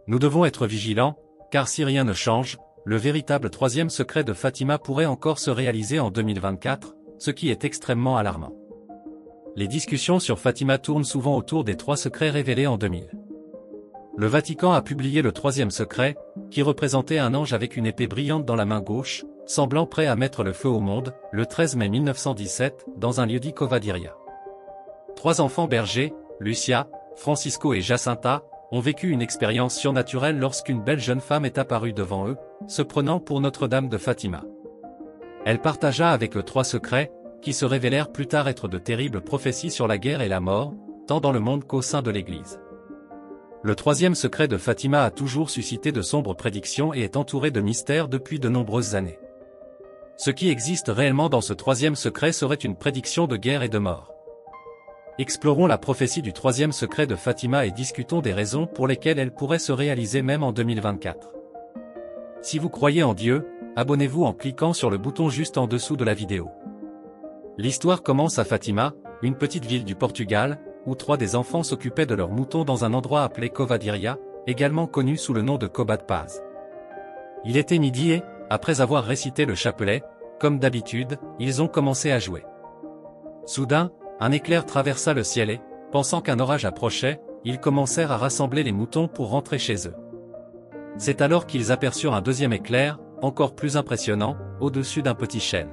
Nous devons être vigilants, car si rien ne change, le véritable troisième secret de Fatima pourrait encore se réaliser en 2024, ce qui est extrêmement alarmant. Les discussions sur Fatima tournent souvent autour des 3 secrets révélés en 2000. Le Vatican a publié le troisième secret, qui représentait un ange avec une épée brillante dans la main gauche, semblant prêt à mettre le feu au monde, le 13 mai 1917, dans un lieu-dit Covadiria. 3 enfants bergers, Lucia, Francisco et Jacinta, ont vécu une expérience surnaturelle lorsqu'une belle jeune femme est apparue devant eux, se prenant pour Notre-Dame de Fatima. Elle partagea avec eux 3 secrets, qui se révélèrent plus tard être de terribles prophéties sur la guerre et la mort, tant dans le monde qu'au sein de l'Église. Le troisième secret de Fatima a toujours suscité de sombres prédictions et est entouré de mystères depuis de nombreuses années. Ce qui existe réellement dans ce troisième secret serait une prédiction de guerre et de mort. Explorons la prophétie du troisième secret de Fatima et discutons des raisons pour lesquelles elle pourrait se réaliser même en 2024. Si vous croyez en Dieu, abonnez-vous en cliquant sur le bouton juste en dessous de la vidéo. L'histoire commence à Fatima, une petite ville du Portugal, où 3 des enfants s'occupaient de leurs moutons dans un endroit appelé Covadiria, également connu sous le nom de Cobat de Paz. Il était midi et, après avoir récité le chapelet, comme d'habitude, ils ont commencé à jouer. Soudain, un éclair traversa le ciel et, pensant qu'un orage approchait, ils commencèrent à rassembler les moutons pour rentrer chez eux. C'est alors qu'ils aperçurent un deuxième éclair, encore plus impressionnant, au-dessus d'un petit chêne.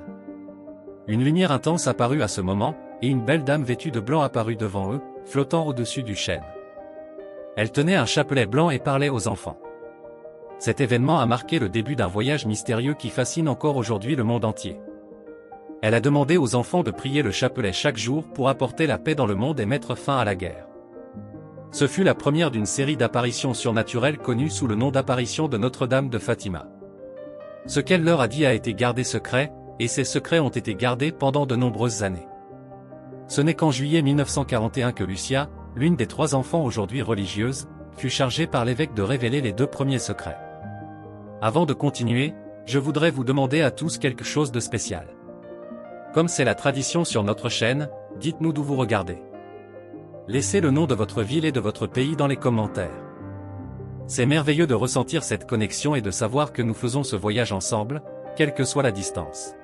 Une lumière intense apparut à ce moment, et une belle dame vêtue de blanc apparut devant eux, flottant au-dessus du chêne. Elle tenait un chapelet blanc et parlait aux enfants. Cet événement a marqué le début d'un voyage mystérieux qui fascine encore aujourd'hui le monde entier. Elle a demandé aux enfants de prier le chapelet chaque jour pour apporter la paix dans le monde et mettre fin à la guerre. Ce fut la première d'une série d'apparitions surnaturelles connues sous le nom d'apparition de Notre-Dame de Fatima. Ce qu'elle leur a dit a été gardé secret, et ces secrets ont été gardés pendant de nombreuses années. Ce n'est qu'en juillet 1941 que Lucia, l'une des 3 enfants aujourd'hui religieuses, fut chargée par l'évêque de révéler les 2 premiers secrets. Avant de continuer, je voudrais vous demander à tous quelque chose de spécial. Comme c'est la tradition sur notre chaîne, dites-nous d'où vous regardez. Laissez le nom de votre ville et de votre pays dans les commentaires. C'est merveilleux de ressentir cette connexion et de savoir que nous faisons ce voyage ensemble, quelle que soit la distance.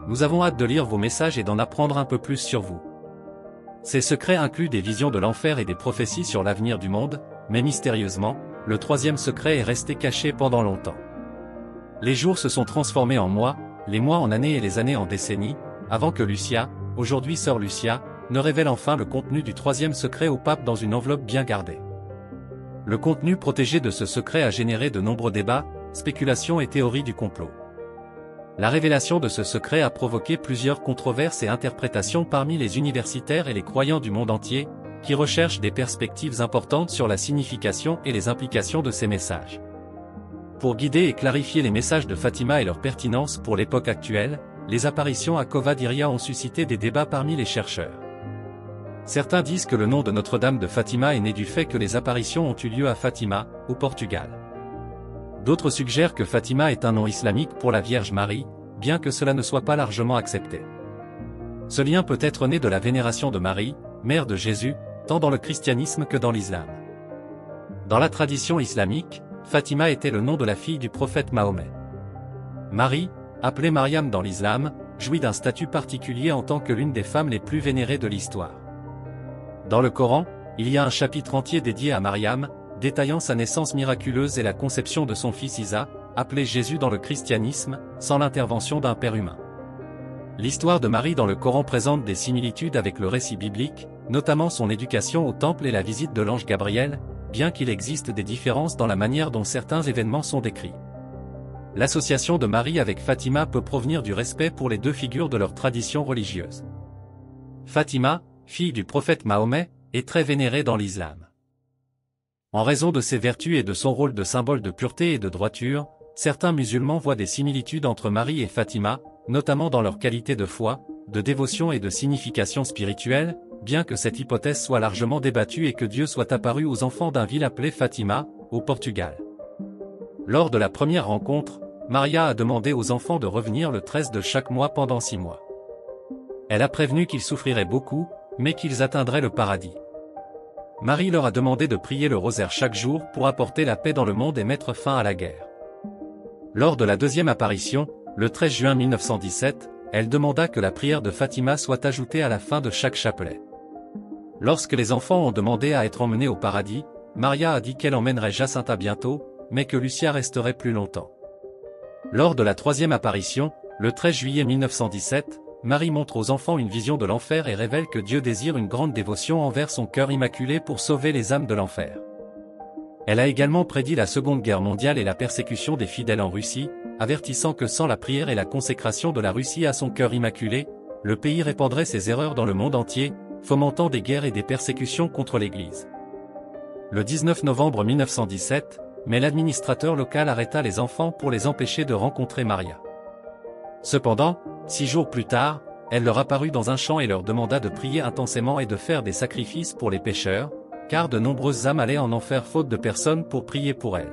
Nous avons hâte de lire vos messages et d'en apprendre un peu plus sur vous. Ces secrets incluent des visions de l'enfer et des prophéties sur l'avenir du monde, mais mystérieusement, le troisième secret est resté caché pendant longtemps. Les jours se sont transformés en mois, les mois en années et les années en décennies, avant que Lucia, aujourd'hui sœur Lucia, ne révèle enfin le contenu du troisième secret au pape dans une enveloppe bien gardée. Le contenu protégé de ce secret a généré de nombreux débats, spéculations et théories du complot. La révélation de ce secret a provoqué plusieurs controverses et interprétations parmi les universitaires et les croyants du monde entier, qui recherchent des perspectives importantes sur la signification et les implications de ces messages. Pour guider et clarifier les messages de Fatima et leur pertinence pour l'époque actuelle, les apparitions à Covadiria ont suscité des débats parmi les chercheurs. Certains disent que le nom de Notre-Dame de Fatima est né du fait que les apparitions ont eu lieu à Fatima, au Portugal. D'autres suggèrent que Fatima est un nom islamique pour la Vierge Marie, bien que cela ne soit pas largement accepté. Ce lien peut être né de la vénération de Marie, mère de Jésus, tant dans le christianisme que dans l'islam. Dans la tradition islamique, Fatima était le nom de la fille du prophète Mahomet. Marie, appelée Mariam dans l'islam, jouit d'un statut particulier en tant que l'une des femmes les plus vénérées de l'histoire. Dans le Coran, il y a un chapitre entier dédié à Mariam, détaillant sa naissance miraculeuse et la conception de son fils Isa, appelé Jésus dans le christianisme, sans l'intervention d'un père humain. L'histoire de Marie dans le Coran présente des similitudes avec le récit biblique, notamment son éducation au temple et la visite de l'ange Gabriel, bien qu'il existe des différences dans la manière dont certains événements sont décrits. L'association de Marie avec Fatima peut provenir du respect pour les 2 figures de leur tradition religieuse. Fatima, fille du prophète Mahomet, est très vénérée dans l'islam. En raison de ses vertus et de son rôle de symbole de pureté et de droiture, certains musulmans voient des similitudes entre Marie et Fatima, notamment dans leur qualité de foi, de dévotion et de signification spirituelle, bien que cette hypothèse soit largement débattue et que Dieu soit apparu aux enfants d'un ville appelé Fatima, au Portugal. Lors de la première rencontre, Maria a demandé aux enfants de revenir le 13 de chaque mois pendant 6 mois. Elle a prévenu qu'ils souffriraient beaucoup, mais qu'ils atteindraient le paradis. Marie leur a demandé de prier le rosaire chaque jour pour apporter la paix dans le monde et mettre fin à la guerre. Lors de la deuxième apparition, le 13 juin 1917, elle demanda que la prière de Fatima soit ajoutée à la fin de chaque chapelet. Lorsque les enfants ont demandé à être emmenés au paradis, Maria a dit qu'elle emmènerait Jacinta bientôt, mais que Lucia resterait plus longtemps. Lors de la troisième apparition, le 13 juillet 1917, Marie montre aux enfants une vision de l'enfer et révèle que Dieu désire une grande dévotion envers son cœur immaculé pour sauver les âmes de l'enfer. Elle a également prédit la Seconde Guerre mondiale et la persécution des fidèles en Russie, avertissant que sans la prière et la consécration de la Russie à son cœur immaculé, le pays répandrait ses erreurs dans le monde entier, fomentant des guerres et des persécutions contre l'Église. Le 19 novembre 1917, mais l'administrateur local arrêta les enfants pour les empêcher de rencontrer Maria. Cependant, 6 jours plus tard, elle leur apparut dans un champ et leur demanda de prier intensément et de faire des sacrifices pour les pécheurs, car de nombreuses âmes allaient en enfer faute de personnes pour prier pour elles.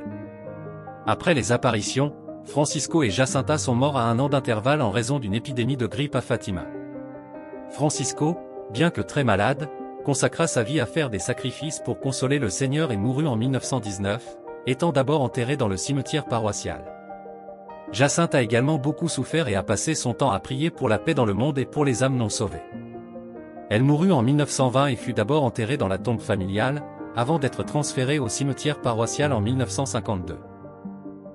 Après les apparitions, Francisco et Jacinta sont morts à 1 an d'intervalle en raison d'une épidémie de grippe à Fatima. Francisco, bien que très malade, consacra sa vie à faire des sacrifices pour consoler le Seigneur et mourut en 1919, étant d'abord enterré dans le cimetière paroissial. Jacinthe a également beaucoup souffert et a passé son temps à prier pour la paix dans le monde et pour les âmes non sauvées. Elle mourut en 1920 et fut d'abord enterrée dans la tombe familiale, avant d'être transférée au cimetière paroissial en 1952.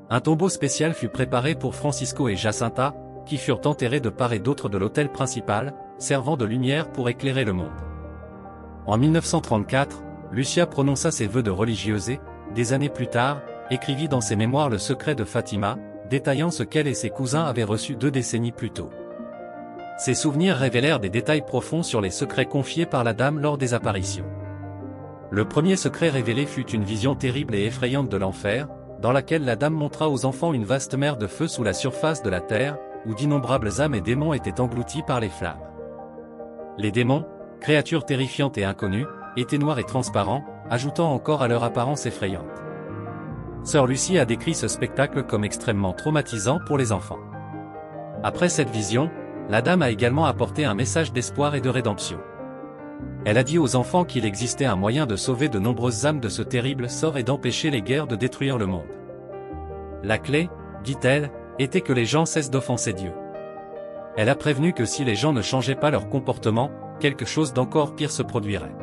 Un tombeau spécial fut préparé pour Francisco et Jacinta, qui furent enterrés de part et d'autre de l'autel principal, servant de lumière pour éclairer le monde. En 1934, Lucia prononça ses vœux de religieuse et, des années plus tard, écrivit dans ses mémoires le secret de Fatima, détaillant ce qu'elle et ses cousins avaient reçu 2 décennies plus tôt. Ces souvenirs révélèrent des détails profonds sur les secrets confiés par la dame lors des apparitions. Le premier secret révélé fut une vision terrible et effrayante de l'enfer, dans laquelle la dame montra aux enfants une vaste mer de feu sous la surface de la terre, où d'innombrables âmes et démons étaient engloutis par les flammes. Les démons, créatures terrifiantes et inconnues, étaient noirs et transparents, ajoutant encore à leur apparence effrayante. Sœur Lucie a décrit ce spectacle comme extrêmement traumatisant pour les enfants. Après cette vision, la dame a également apporté un message d'espoir et de rédemption. Elle a dit aux enfants qu'il existait un moyen de sauver de nombreuses âmes de ce terrible sort et d'empêcher les guerres de détruire le monde. La clé, dit-elle, était que les gens cessent d'offenser Dieu. Elle a prévenu que si les gens ne changeaient pas leur comportement, quelque chose d'encore pire se produirait.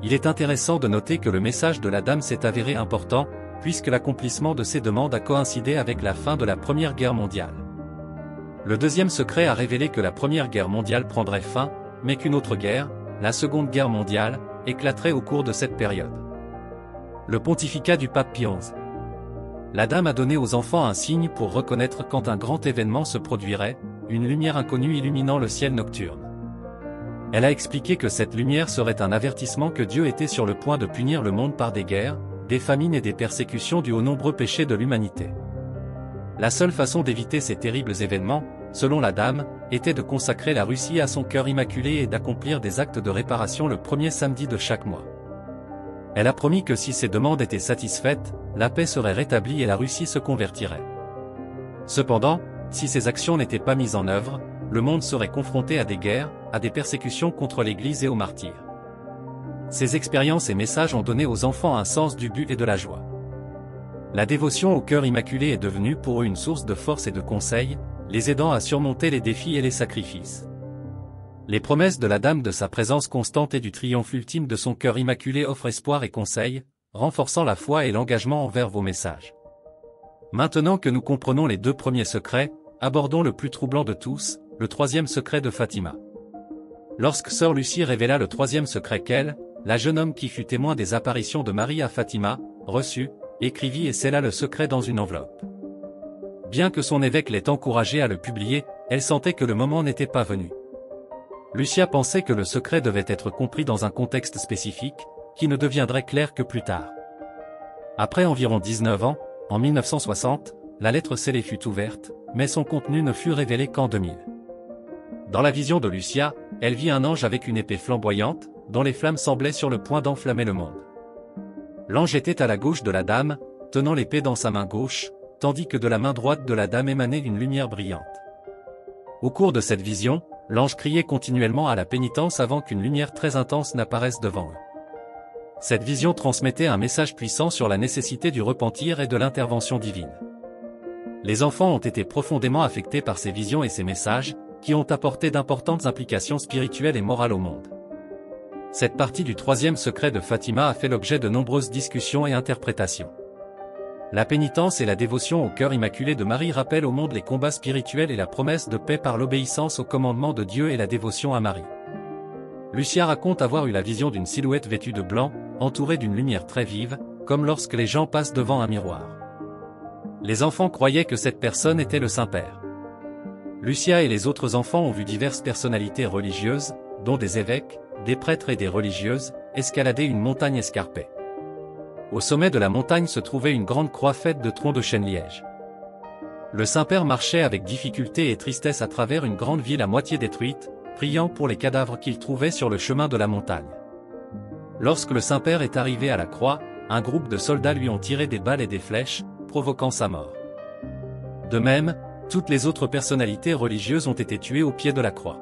Il est intéressant de noter que le message de la dame s'est avéré important, puisque l'accomplissement de ces demandes a coïncidé avec la fin de la Première Guerre mondiale. Le deuxième secret a révélé que la Première Guerre mondiale prendrait fin, mais qu'une autre guerre, la Seconde Guerre mondiale, éclaterait au cours de cette période. Le pontificat du pape Pie XI. La dame a donné aux enfants un signe pour reconnaître quand un grand événement se produirait, une lumière inconnue illuminant le ciel nocturne. Elle a expliqué que cette lumière serait un avertissement que Dieu était sur le point de punir le monde par des guerres, des famines et des persécutions dues aux nombreux péchés de l'humanité. La seule façon d'éviter ces terribles événements, selon la dame, était de consacrer la Russie à son cœur immaculé et d'accomplir des actes de réparation le premier samedi de chaque mois. Elle a promis que si ces demandes étaient satisfaites, la paix serait rétablie et la Russie se convertirait. Cependant, si ces actions n'étaient pas mises en œuvre, le monde serait confronté à des guerres, à des persécutions contre l'Église et aux martyrs. Ces expériences et messages ont donné aux enfants un sens du but et de la joie. La dévotion au cœur immaculé est devenue pour eux une source de force et de conseils, les aidant à surmonter les défis et les sacrifices. Les promesses de la dame de sa présence constante et du triomphe ultime de son cœur immaculé offrent espoir et conseils, renforçant la foi et l'engagement envers vos messages. Maintenant que nous comprenons les 2 premiers secrets, abordons le plus troublant de tous, le 3e secret de Fatima. Lorsque sœur Lucie révéla le 3e secret qu'elle, la jeune homme qui fut témoin des apparitions de Marie à Fatima, reçut, écrivit et scella le secret dans une enveloppe. Bien que son évêque l'ait encouragée à le publier, elle sentait que le moment n'était pas venu. Lucia pensait que le secret devait être compris dans un contexte spécifique, qui ne deviendrait clair que plus tard. Après environ 19 ans, en 1960, la lettre scellée fut ouverte, mais son contenu ne fut révélé qu'en 2000. Dans la vision de Lucia, elle vit un ange avec une épée flamboyante, dont les flammes semblaient sur le point d'enflammer le monde. L'ange était à la gauche de la dame, tenant l'épée dans sa main gauche, tandis que de la main droite de la dame émanait une lumière brillante. Au cours de cette vision, l'ange criait continuellement à la pénitence avant qu'une lumière très intense n'apparaisse devant eux. Cette vision transmettait un message puissant sur la nécessité du repentir et de l'intervention divine. Les enfants ont été profondément affectés par ces visions et ces messages, qui ont apporté d'importantes implications spirituelles et morales au monde. Cette partie du troisième secret de Fatima a fait l'objet de nombreuses discussions et interprétations. La pénitence et la dévotion au cœur immaculé de Marie rappellent au monde les combats spirituels et la promesse de paix par l'obéissance aux commandements de Dieu et la dévotion à Marie. Lucia raconte avoir eu la vision d'une silhouette vêtue de blanc, entourée d'une lumière très vive, comme lorsque les gens passent devant un miroir. Les enfants croyaient que cette personne était le Saint-Père. Lucia et les autres enfants ont vu diverses personnalités religieuses, dont des évêques, des prêtres et des religieuses, escalader une montagne escarpée. Au sommet de la montagne se trouvait une grande croix faite de troncs de chêne-liège. Le Saint-Père marchait avec difficulté et tristesse à travers une grande ville à moitié détruite, priant pour les cadavres qu'il trouvait sur le chemin de la montagne. Lorsque le Saint-Père est arrivé à la croix, un groupe de soldats lui ont tiré des balles et des flèches, provoquant sa mort. De même, toutes les autres personnalités religieuses ont été tuées au pied de la croix.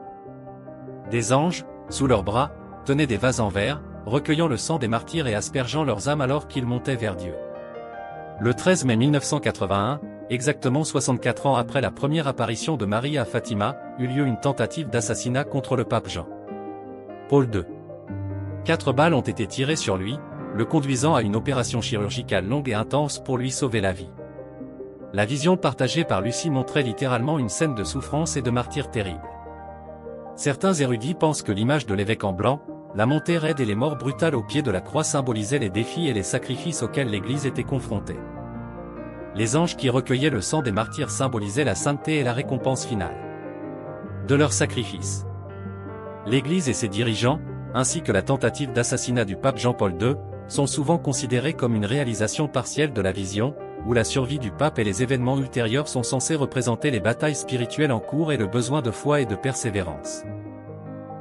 Des anges, sous leurs bras, tenaient des vases en verre, recueillant le sang des martyrs et aspergeant leurs âmes alors qu'ils montaient vers Dieu. Le 13 mai 1981, exactement 64 ans après la première apparition de Marie à Fatima, eut lieu une tentative d'assassinat contre le pape Jean-Paul II. 4 balles ont été tirées sur lui, le conduisant à une opération chirurgicale longue et intense pour lui sauver la vie. La vision partagée par Lucie montrait littéralement une scène de souffrance et de martyre terrible. Certains érudits pensent que l'image de l'évêque en blanc, la montée raide et les morts brutales au pied de la croix symbolisaient les défis et les sacrifices auxquels l'Église était confrontée. Les anges qui recueillaient le sang des martyrs symbolisaient la sainteté et la récompense finale de leur sacrifice. L'Église et ses dirigeants, ainsi que la tentative d'assassinat du pape Jean-Paul II, sont souvent considérés comme une réalisation partielle de la vision, où la survie du pape et les événements ultérieurs sont censés représenter les batailles spirituelles en cours et le besoin de foi et de persévérance.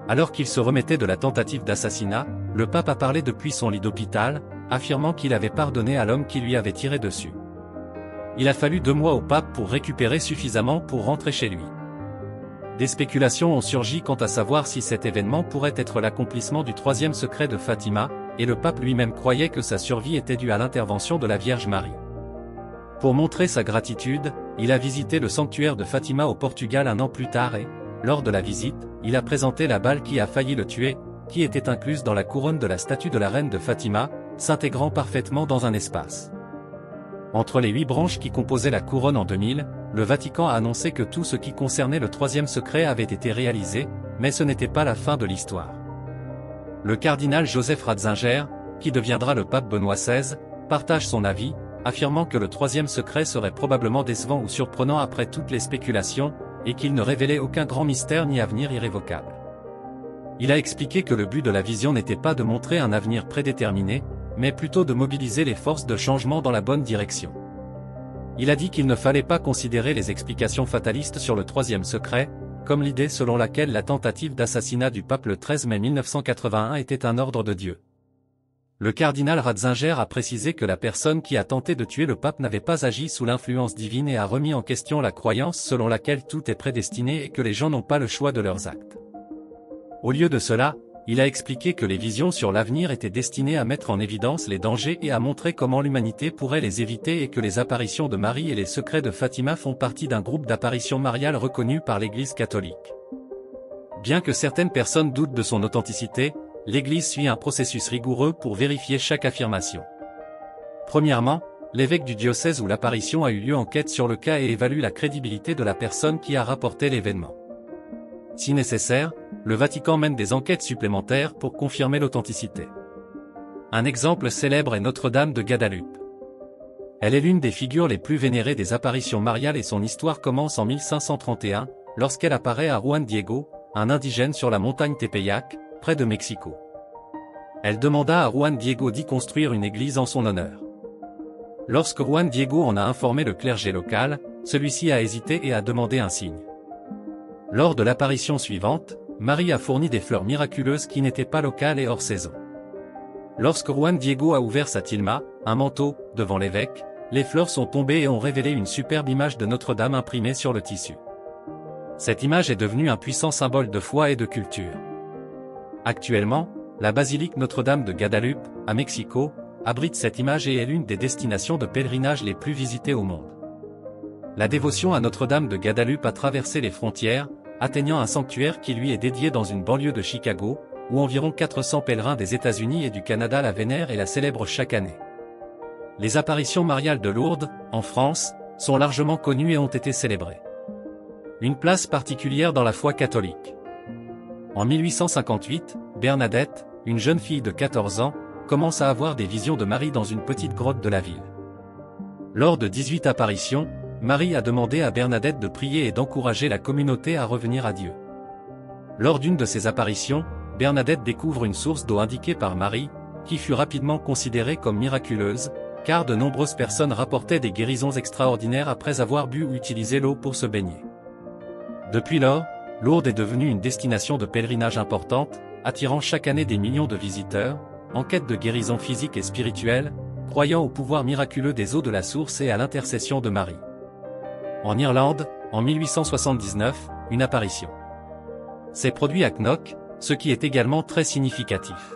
Alors qu'il se remettait de la tentative d'assassinat, le pape a parlé depuis son lit d'hôpital, affirmant qu'il avait pardonné à l'homme qui lui avait tiré dessus. Il a fallu 2 mois au pape pour récupérer suffisamment pour rentrer chez lui. Des spéculations ont surgi quant à savoir si cet événement pourrait être l'accomplissement du troisième secret de Fatima, et le pape lui-même croyait que sa survie était due à l'intervention de la Vierge Marie. Pour montrer sa gratitude, il a visité le sanctuaire de Fatima au Portugal 1 an plus tard et, lors de la visite, il a présenté la balle qui a failli le tuer, qui était incluse dans la couronne de la statue de la reine de Fatima, s'intégrant parfaitement dans un espace. Entre les 8 branches qui composaient la couronne en 2000, le Vatican a annoncé que tout ce qui concernait le troisième secret avait été réalisé, mais ce n'était pas la fin de l'histoire. Le cardinal Joseph Ratzinger, qui deviendra le pape Benoît XVI, partage son avis, affirmant que le troisième secret serait probablement décevant ou surprenant après toutes les spéculations, et qu'il ne révélait aucun grand mystère ni avenir irrévocable. Il a expliqué que le but de la vision n'était pas de montrer un avenir prédéterminé, mais plutôt de mobiliser les forces de changement dans la bonne direction. Il a dit qu'il ne fallait pas considérer les explications fatalistes sur le troisième secret, comme l'idée selon laquelle la tentative d'assassinat du pape le 13 mai 1981 était un ordre de Dieu. Le cardinal Ratzinger a précisé que la personne qui a tenté de tuer le pape n'avait pas agi sous l'influence divine et a remis en question la croyance selon laquelle tout est prédestiné et que les gens n'ont pas le choix de leurs actes. Au lieu de cela, il a expliqué que les visions sur l'avenir étaient destinées à mettre en évidence les dangers et à montrer comment l'humanité pourrait les éviter et que les apparitions de Marie et les secrets de Fatima font partie d'un groupe d'apparitions mariales reconnu par l'Église catholique. Bien que certaines personnes doutent de son authenticité, l'Église suit un processus rigoureux pour vérifier chaque affirmation. Premièrement, l'évêque du diocèse où l'apparition a eu lieu enquête sur le cas et évalue la crédibilité de la personne qui a rapporté l'événement. Si nécessaire, le Vatican mène des enquêtes supplémentaires pour confirmer l'authenticité. Un exemple célèbre est Notre-Dame de Guadalupe. Elle est l'une des figures les plus vénérées des apparitions mariales et son histoire commence en 1531, lorsqu'elle apparaît à Juan Diego, un indigène sur la montagne Tepeyac, près de Mexico. Elle demanda à Juan Diego d'y construire une église en son honneur. Lorsque Juan Diego en a informé le clergé local, celui-ci a hésité et a demandé un signe. Lors de l'apparition suivante, Marie a fourni des fleurs miraculeuses qui n'étaient pas locales et hors saison. Lorsque Juan Diego a ouvert sa tilma, un manteau, devant l'évêque, les fleurs sont tombées et ont révélé une superbe image de Notre-Dame imprimée sur le tissu. Cette image est devenue un puissant symbole de foi et de culture. Actuellement, La basilique Notre-Dame de Guadalupe, à Mexico, abrite cette image et est l'une des destinations de pèlerinage les plus visitées au monde. La dévotion à Notre-Dame de Guadalupe a traversé les frontières, atteignant un sanctuaire qui lui est dédié dans une banlieue de Chicago, où environ 400 pèlerins des États-Unis et du Canada la vénèrent et la célèbrent chaque année. Les apparitions mariales de Lourdes, en France, sont largement connues et ont été célébrées. Une place particulière dans la foi catholique. En 1858, Bernadette, une jeune fille de 14 ans, commence à avoir des visions de Marie dans une petite grotte de la ville. Lors de 18 apparitions, Marie a demandé à Bernadette de prier et d'encourager la communauté à revenir à Dieu. Lors d'une de ces apparitions, Bernadette découvre une source d'eau indiquée par Marie, qui fut rapidement considérée comme miraculeuse, car de nombreuses personnes rapportaient des guérisons extraordinaires après avoir bu ou utilisé l'eau pour se baigner. Depuis lors, Lourdes est devenue une destination de pèlerinage importante, attirant chaque année des millions de visiteurs, en quête de guérison physique et spirituelle, croyant au pouvoir miraculeux des eaux de la source et à l'intercession de Marie. En Irlande, en 1879, une apparition s'est produite à Knock, ce qui est également très significatif.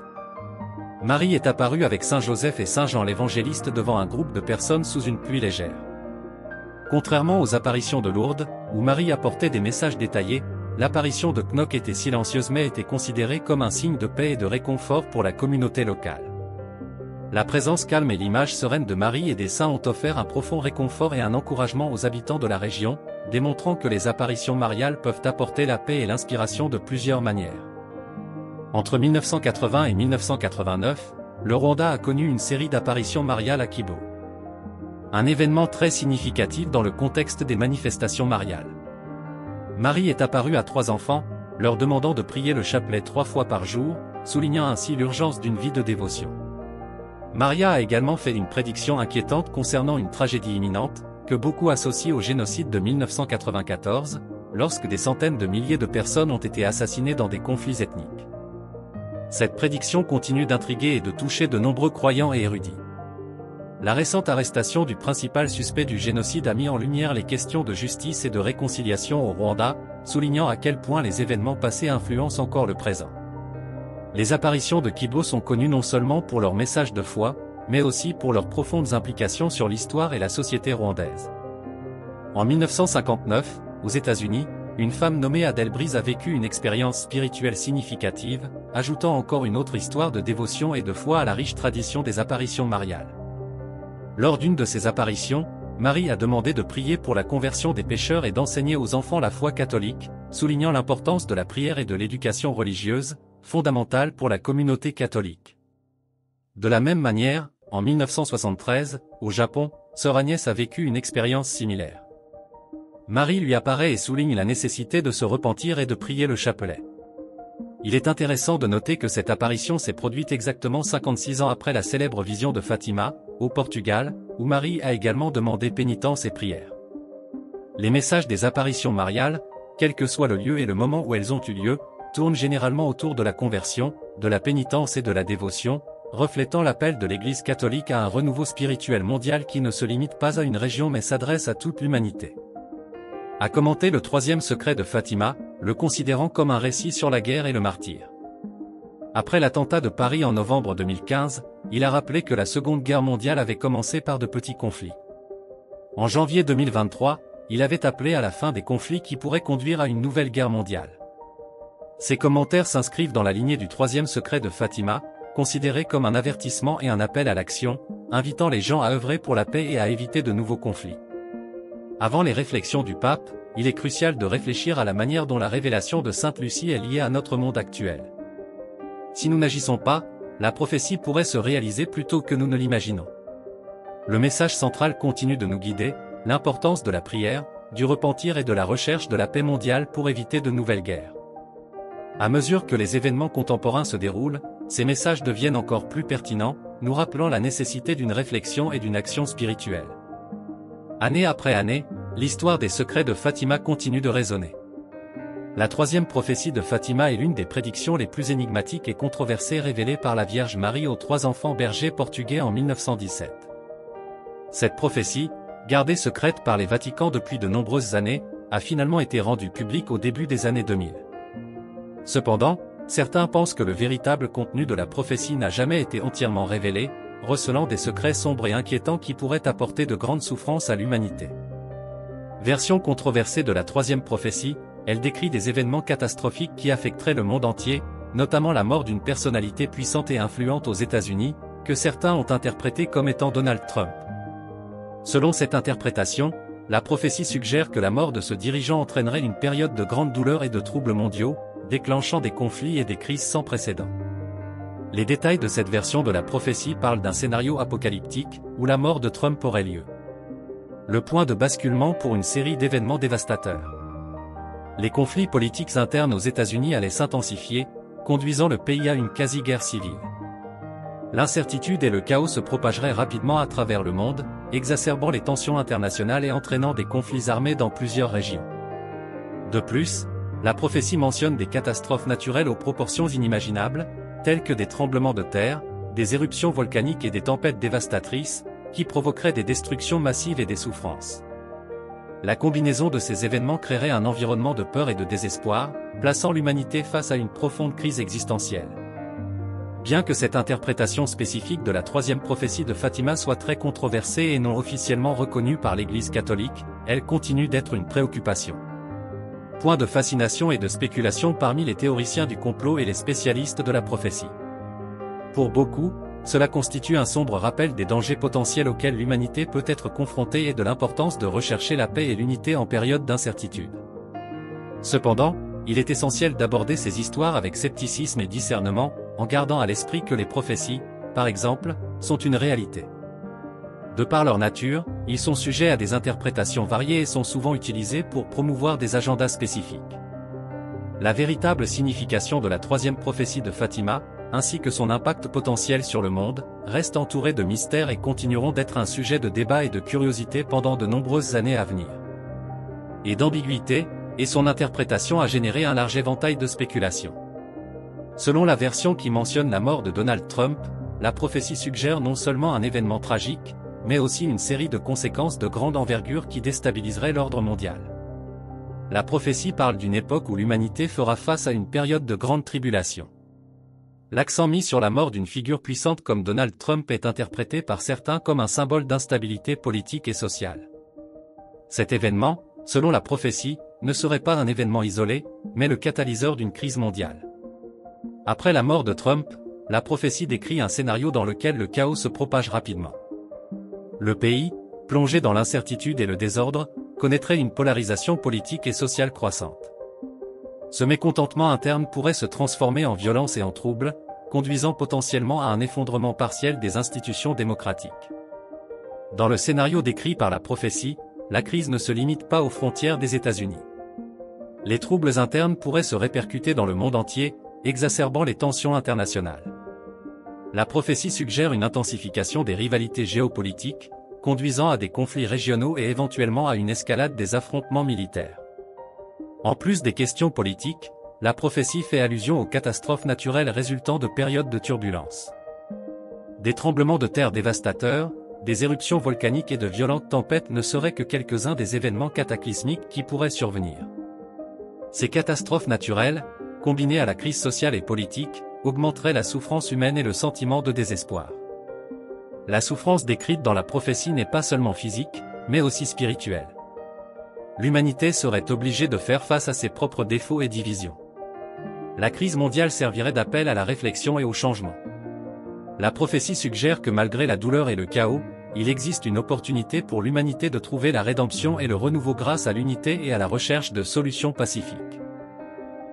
Marie est apparue avec Saint Joseph et Saint Jean l'évangéliste devant un groupe de personnes sous une pluie légère. Contrairement aux apparitions de Lourdes, où Marie apportait des messages détaillés, l'apparition de Knock était silencieuse mais était considérée comme un signe de paix et de réconfort pour la communauté locale. La présence calme et l'image sereine de Marie et des saints ont offert un profond réconfort et un encouragement aux habitants de la région, démontrant que les apparitions mariales peuvent apporter la paix et l'inspiration de plusieurs manières. Entre 1980 et 1989, le Rwanda a connu une série d'apparitions mariales à Kibo. Un événement très significatif dans le contexte des manifestations mariales. Marie est apparue à 3 enfants, leur demandant de prier le chapelet 3 fois par jour, soulignant ainsi l'urgence d'une vie de dévotion. Maria a également fait une prédiction inquiétante concernant une tragédie imminente, que beaucoup associent au génocide de 1994, lorsque des centaines de milliers de personnes ont été assassinées dans des conflits ethniques. Cette prédiction continue d'intriguer et de toucher de nombreux croyants et érudits. La récente arrestation du principal suspect du génocide a mis en lumière les questions de justice et de réconciliation au Rwanda, soulignant à quel point les événements passés influencent encore le présent. Les apparitions de Kibo sont connues non seulement pour leur message de foi, mais aussi pour leurs profondes implications sur l'histoire et la société rwandaise. En 1959, aux États-Unis, une femme nommée Adele Brise a vécu une expérience spirituelle significative, ajoutant encore une autre histoire de dévotion et de foi à la riche tradition des apparitions mariales. Lors d'une de ces apparitions, Marie a demandé de prier pour la conversion des pécheurs et d'enseigner aux enfants la foi catholique, soulignant l'importance de la prière et de l'éducation religieuse, fondamentale pour la communauté catholique. De la même manière, en 1973, au Japon, Sœur Agnès a vécu une expérience similaire. Marie lui apparaît et souligne la nécessité de se repentir et de prier le chapelet. Il est intéressant de noter que cette apparition s'est produite exactement 56 ans après la célèbre vision de Fatima, au Portugal, où Marie a également demandé pénitence et prière. Les messages des apparitions mariales, quel que soit le lieu et le moment où elles ont eu lieu, tournent généralement autour de la conversion, de la pénitence et de la dévotion, reflétant l'appel de l'Église catholique à un renouveau spirituel mondial qui ne se limite pas à une région mais s'adresse à toute l'humanité. A commenté le 3e secret de Fatima, le considérant comme un récit sur la guerre et le martyre. Après l'attentat de Paris en novembre 2015, il a rappelé que la Seconde Guerre mondiale avait commencé par de petits conflits. En janvier 2023, il avait appelé à la fin des conflits qui pourraient conduire à une nouvelle guerre mondiale. Ces commentaires s'inscrivent dans la lignée du 3e secret de Fatima, considéré comme un avertissement et un appel à l'action, invitant les gens à œuvrer pour la paix et à éviter de nouveaux conflits. Avant les réflexions du pape, il est crucial de réfléchir à la manière dont la révélation de Sainte Lucie est liée à notre monde actuel. Si nous n'agissons pas, la prophétie pourrait se réaliser plus tôt que nous ne l'imaginons. Le message central continue de nous guider, l'importance de la prière, du repentir et de la recherche de la paix mondiale pour éviter de nouvelles guerres. À mesure que les événements contemporains se déroulent, ces messages deviennent encore plus pertinents, nous rappelant la nécessité d'une réflexion et d'une action spirituelle. Année après année, l'histoire des secrets de Fatima continue de résonner. La 3e prophétie de Fatima est l'une des prédictions les plus énigmatiques et controversées révélées par la Vierge Marie aux 3 enfants bergers portugais en 1917. Cette prophétie, gardée secrète par les Vaticans depuis de nombreuses années, a finalement été rendue publique au début des années 2000. Cependant, certains pensent que le véritable contenu de la prophétie n'a jamais été entièrement révélé, recelant des secrets sombres et inquiétants qui pourraient apporter de grandes souffrances à l'humanité. Version controversée de la troisième prophétie, elle décrit des événements catastrophiques qui affecteraient le monde entier, notamment la mort d'une personnalité puissante et influente aux États-Unis, que certains ont interprété comme étant Donald Trump. Selon cette interprétation, la prophétie suggère que la mort de ce dirigeant entraînerait une période de grande douleur et de troubles mondiaux, déclenchant des conflits et des crises sans précédent. Les détails de cette version de la prophétie parlent d'un scénario apocalyptique, où la mort de Trump aurait lieu. Le point de basculement pour une série d'événements dévastateurs. Les conflits politiques internes aux États-Unis allaient s'intensifier, conduisant le pays à une quasi-guerre civile. L'incertitude et le chaos se propageraient rapidement à travers le monde, exacerbant les tensions internationales et entraînant des conflits armés dans plusieurs régions. De plus, la prophétie mentionne des catastrophes naturelles aux proportions inimaginables, telles que des tremblements de terre, des éruptions volcaniques et des tempêtes dévastatrices, qui provoqueraient des destructions massives et des souffrances. La combinaison de ces événements créerait un environnement de peur et de désespoir, plaçant l'humanité face à une profonde crise existentielle. Bien que cette interprétation spécifique de la troisième prophétie de Fatima soit très controversée et non officiellement reconnue par l'Église catholique, elle continue d'être une préoccupation. Point de fascination et de spéculation parmi les théoriciens du complot et les spécialistes de la prophétie. Pour beaucoup, cela constitue un sombre rappel des dangers potentiels auxquels l'humanité peut être confrontée et de l'importance de rechercher la paix et l'unité en période d'incertitude. Cependant, il est essentiel d'aborder ces histoires avec scepticisme et discernement, en gardant à l'esprit que les prophéties, par exemple, sont une réalité. De par leur nature, ils sont sujets à des interprétations variées et sont souvent utilisés pour promouvoir des agendas spécifiques. La véritable signification de la troisième prophétie de Fatima, ainsi que son impact potentiel sur le monde, reste entourée de mystères et continueront d'être un sujet de débat et de curiosité pendant de nombreuses années à venir. Et d'ambiguïté, et son interprétation a généré un large éventail de spéculations. Selon la version qui mentionne la mort de Donald Trump, la prophétie suggère non seulement un événement tragique, mais aussi une série de conséquences de grande envergure qui déstabiliseraient l'ordre mondial. La prophétie parle d'une époque où l'humanité fera face à une période de grande tribulation. L'accent mis sur la mort d'une figure puissante comme Donald Trump est interprété par certains comme un symbole d'instabilité politique et sociale. Cet événement, selon la prophétie, ne serait pas un événement isolé, mais le catalyseur d'une crise mondiale. Après la mort de Trump, la prophétie décrit un scénario dans lequel le chaos se propage rapidement. Le pays, plongé dans l'incertitude et le désordre, connaîtrait une polarisation politique et sociale croissante. Ce mécontentement interne pourrait se transformer en violence et en trouble, conduisant potentiellement à un effondrement partiel des institutions démocratiques. Dans le scénario décrit par la prophétie, la crise ne se limite pas aux frontières des États-Unis. Les troubles internes pourraient se répercuter dans le monde entier, exacerbant les tensions internationales. La prophétie suggère une intensification des rivalités géopolitiques, conduisant à des conflits régionaux et éventuellement à une escalade des affrontements militaires. En plus des questions politiques, la prophétie fait allusion aux catastrophes naturelles résultant de périodes de turbulence. Des tremblements de terre dévastateurs, des éruptions volcaniques et de violentes tempêtes ne seraient que quelques-uns des événements cataclysmiques qui pourraient survenir. Ces catastrophes naturelles, combinées à la crise sociale et politique, augmenteraient la souffrance humaine et le sentiment de désespoir. La souffrance décrite dans la prophétie n'est pas seulement physique, mais aussi spirituelle. L'humanité serait obligée de faire face à ses propres défauts et divisions. La crise mondiale servirait d'appel à la réflexion et au changement. La prophétie suggère que malgré la douleur et le chaos, il existe une opportunité pour l'humanité de trouver la rédemption et le renouveau grâce à l'unité et à la recherche de solutions pacifiques.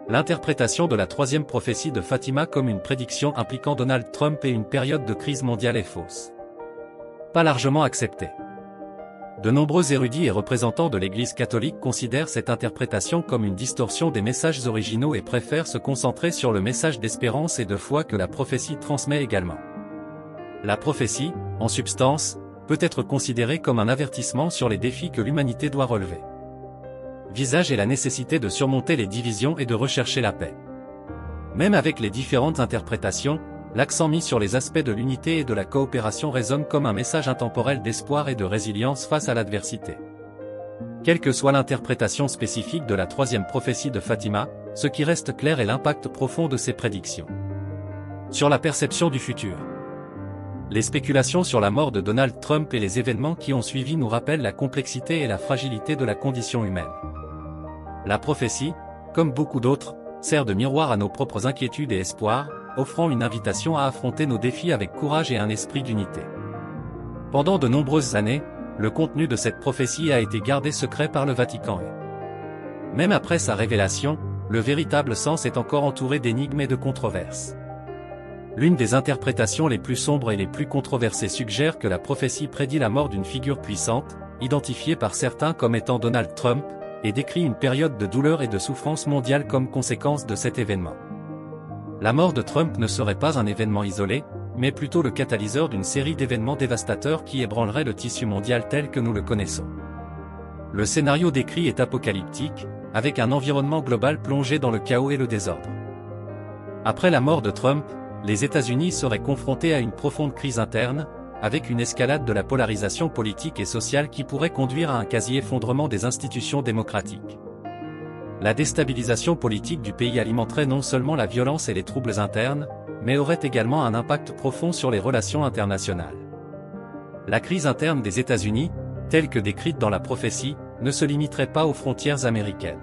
L'interprétation de la troisième prophétie de Fatima comme une prédiction impliquant Donald Trump et une période de crise mondiale est fausse. Pas largement acceptée. De nombreux érudits et représentants de l'Église catholique considèrent cette interprétation comme une distorsion des messages originaux et préfèrent se concentrer sur le message d'espérance et de foi que la prophétie transmet également. La prophétie, en substance, peut être considérée comme un avertissement sur les défis que l'humanité doit relever. Visage et la nécessité de surmonter les divisions et de rechercher la paix. Même avec les différentes interprétations, l'accent mis sur les aspects de l'unité et de la coopération résonne comme un message intemporel d'espoir et de résilience face à l'adversité. Quelle que soit l'interprétation spécifique de la troisième prophétie de Fatima, ce qui reste clair est l'impact profond de ces prédictions sur la perception du futur. Les spéculations sur la mort de Donald Trump et les événements qui ont suivi nous rappellent la complexité et la fragilité de la condition humaine. La prophétie, comme beaucoup d'autres, sert de miroir à nos propres inquiétudes et espoirs, offrant une invitation à affronter nos défis avec courage et un esprit d'unité. Pendant de nombreuses années, le contenu de cette prophétie a été gardé secret par le Vatican et, même après sa révélation, le véritable sens est encore entouré d'énigmes et de controverses. L'une des interprétations les plus sombres et les plus controversées suggère que la prophétie prédit la mort d'une figure puissante, identifiée par certains comme étant Donald Trump, et décrit une période de douleur et de souffrance mondiale comme conséquence de cet événement. La mort de Trump ne serait pas un événement isolé, mais plutôt le catalyseur d'une série d'événements dévastateurs qui ébranleraient le tissu mondial tel que nous le connaissons. Le scénario décrit est apocalyptique, avec un environnement global plongé dans le chaos et le désordre. Après la mort de Trump, les États-Unis seraient confrontés à une profonde crise interne, avec une escalade de la polarisation politique et sociale qui pourrait conduire à un quasi-effondrement des institutions démocratiques. La déstabilisation politique du pays alimenterait non seulement la violence et les troubles internes, mais aurait également un impact profond sur les relations internationales. La crise interne des États-Unis, telle que décrite dans la prophétie, ne se limiterait pas aux frontières américaines.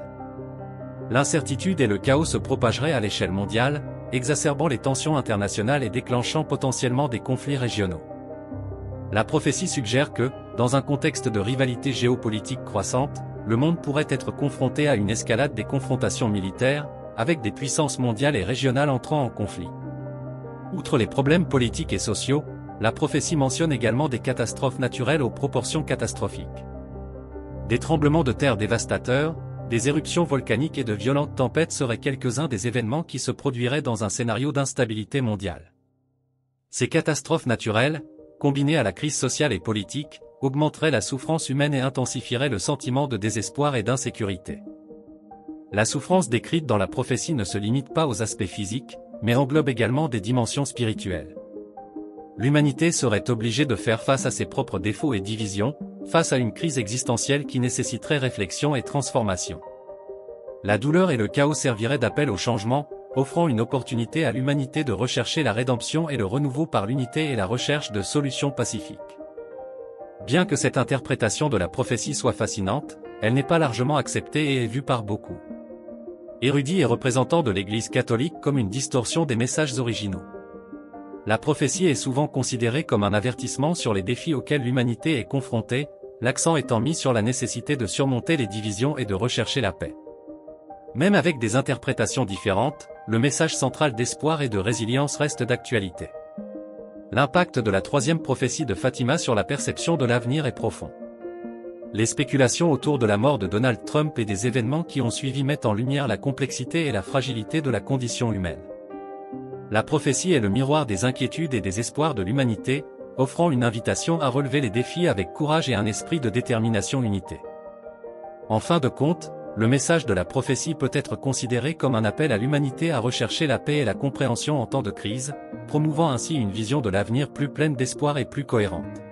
L'incertitude et le chaos se propageraient à l'échelle mondiale, exacerbant les tensions internationales et déclenchant potentiellement des conflits régionaux. La prophétie suggère que, dans un contexte de rivalité géopolitique croissante, le monde pourrait être confronté à une escalade des confrontations militaires, avec des puissances mondiales et régionales entrant en conflit. Outre les problèmes politiques et sociaux, la prophétie mentionne également des catastrophes naturelles aux proportions catastrophiques. Des tremblements de terre dévastateurs, des éruptions volcaniques et de violentes tempêtes seraient quelques-uns des événements qui se produiraient dans un scénario d'instabilité mondiale. Ces catastrophes naturelles, combinées à la crise sociale et politique, augmenteraient la souffrance humaine et intensifieraient le sentiment de désespoir et d'insécurité. La souffrance décrite dans la prophétie ne se limite pas aux aspects physiques, mais englobe également des dimensions spirituelles. L'humanité serait obligée de faire face à ses propres défauts et divisions, face à une crise existentielle qui nécessiterait réflexion et transformation. La douleur et le chaos serviraient d'appel au changement, offrant une opportunité à l'humanité de rechercher la rédemption et le renouveau par l'unité et la recherche de solutions pacifiques. Bien que cette interprétation de la prophétie soit fascinante, elle n'est pas largement acceptée et est vue par beaucoup érudits et représentants de l'Église catholique comme une distorsion des messages originaux. La prophétie est souvent considérée comme un avertissement sur les défis auxquels l'humanité est confrontée, l'accent étant mis sur la nécessité de surmonter les divisions et de rechercher la paix. Même avec des interprétations différentes, le message central d'espoir et de résilience reste d'actualité. L'impact de la troisième prophétie de Fatima sur la perception de l'avenir est profond. Les spéculations autour de la mort de Donald Trump et des événements qui ont suivi mettent en lumière la complexité et la fragilité de la condition humaine. La prophétie est le miroir des inquiétudes et des espoirs de l'humanité, offrant une invitation à relever les défis avec courage et un esprit de détermination unité. En fin de compte, le message de la prophétie peut être considéré comme un appel à l'humanité à rechercher la paix et la compréhension en temps de crise, promouvant ainsi une vision de l'avenir plus pleine d'espoir et plus cohérente.